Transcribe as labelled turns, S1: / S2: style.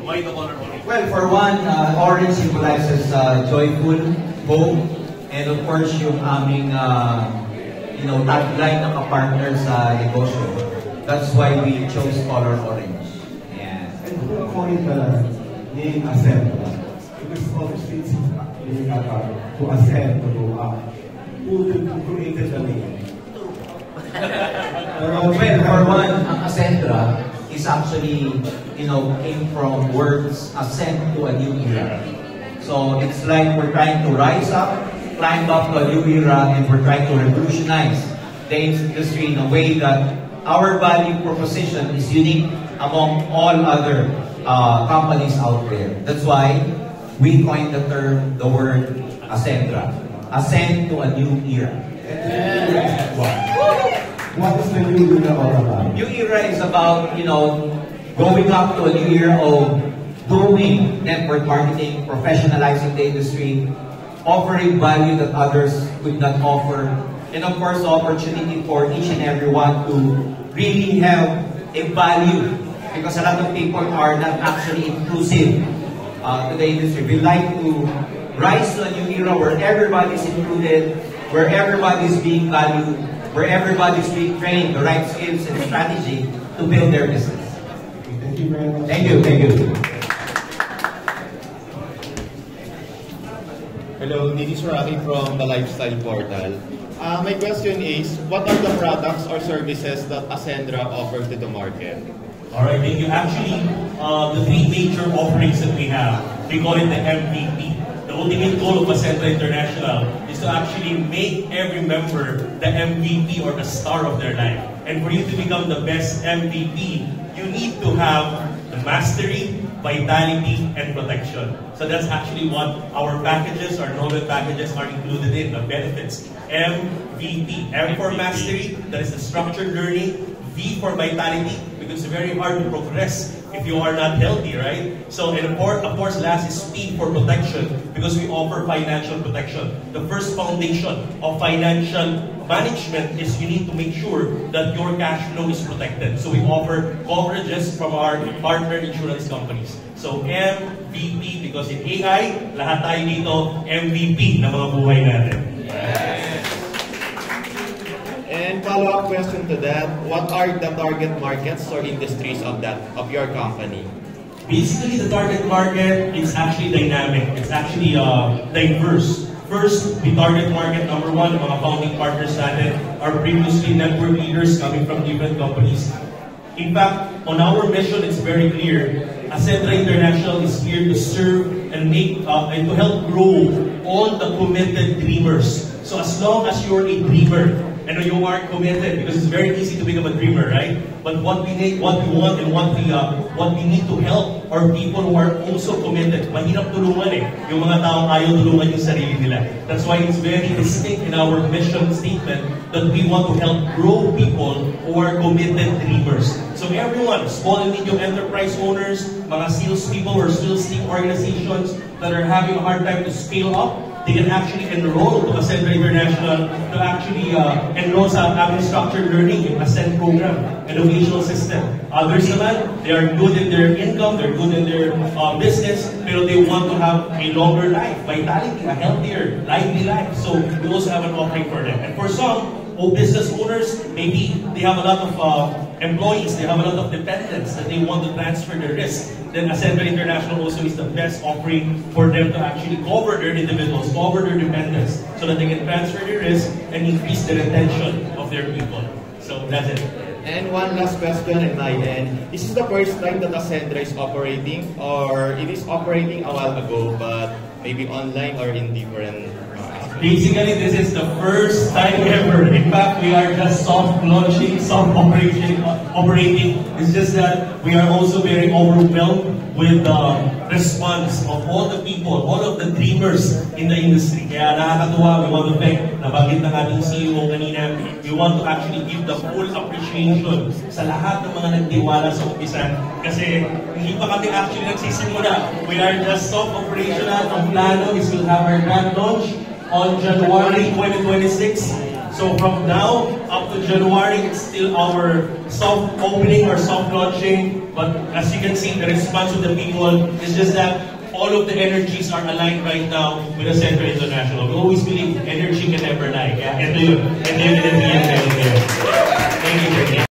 S1: Why the color orange?
S2: Well, for one, orange symbolizes joyful, hope, and of course yung aming tagline ng kapartner sa negosyo. That's why we chose color orange. Yeah.
S3: And who coined the name Ascendra? Because obviously it's being to ascend, to go up. Who created the name?
S2: Well, for one, ang Ascendra is actually, came from words ascend to a new era. So it's like we're trying to rise up, climb up to a new era, and we're trying to revolutionize the industry in a way that our value proposition is unique among all other companies out there. That's why we coined the term, the word Ascendra. Ascend to a new era.
S3: What is the new era all about?
S2: New era is about, going up to a new era of doing network marketing, professionalizing the industry, offering value that others could not offer, and of course, the opportunity for each and everyone to really have a value, because a lot of people are not actually inclusive to the industry. We like to rise to a new era where everybody's included, where everybody's being valued, where everybody's being trained the right skills and strategy to build their business.
S3: Thank you very much.
S2: Thank you, thank you.
S4: Hello, this is Rocky from the Lifestyle Portal. My question is, what are the products or services that Ascendra offers to the market?
S1: Alright, thank you. Actually, the three major offerings that we have, we call it the MVP. The ultimate goal of Ascendra International is to actually make every member the MVP or the star of their life. And for you to become the best MVP, you need to have the mastery, vitality, and protection. So that's actually what our packages, our novel packages are included in, the benefits. MVP, M for mastery, that is the structured learning. V for vitality, because it's very hard to progress if you are not healthy, right? So, and of course, last is P for protection, because we offer financial protection. The first foundation of financial management is you need to make sure that your cash flow is protected. So we offer coverages from our partner insurance companies. So MVP, because in AI, lahat tayo dito MVP na mga buhay natin.
S4: And follow-up question to that, what are the target markets or industries of your company?
S1: Basically, the target market is actually dynamic. It's actually diverse. First, the target market number one, the mga founding partners natin are previously network leaders coming from different companies. In fact, on our mission, it's very clear. Ascendra International is here to serve and and to help grow all the committed dreamers. So as long as you're a dreamer, and you are committed, because it's very easy to become a dreamer, right? But what we need, what we want, and what we need to help are people who are also committed. Mahirap tulungan eh. Yung mga taong ayaw tulungan yung sarili nila. That's why it's very distinct in our mission statement that we want to help grow people who are committed dreamers. So everyone, small and medium enterprise owners, mga sales people or sales team organizations that are having a hard time to scale up, they can actually enroll to Ascendra International to actually enroll sa aming structured learning, yung Ascend program, educational system. Others naman, they are good in their income, they're good in their business, pero they want to have a longer life, vitality, a healthier, lively life. So we also have an offering for them. And for some, business owners, maybe they have a lot of employees, they have a lot of dependents that they want to transfer the risk. Then Ascendra International also is the best offering for them to actually cover their individuals, cover their dependents, so that they can transfer the risk and increase the retention of their people. So that's it.
S4: And one last question in my end. This is the first time that Ascendra is operating, or it is operating a while ago, but maybe online or in different
S1: Basically, this is the first time ever. In fact, we are just soft launching, soft operating. It's just that we are also very overwhelmed with the response of all the people, all of the dreamers in the industry. Kaya nakakatuwa, we want to thank, nabanggit ng ating CEO kanina, we want to actually give the full appreciation sa lahat ng mga nagtiwala sa umpisa. Kasi hindi pa kami actually nagsisimula. We are just soft operational. Ang plano is we'll have our grand launch on January 2026. So from now up to January, it's still our soft opening or soft launching. But as you can see, the response of the people is just that all of the energies are aligned right now with Ascentra International. We always believe energy can never lie. Ito yun. Ito yun. Thank you.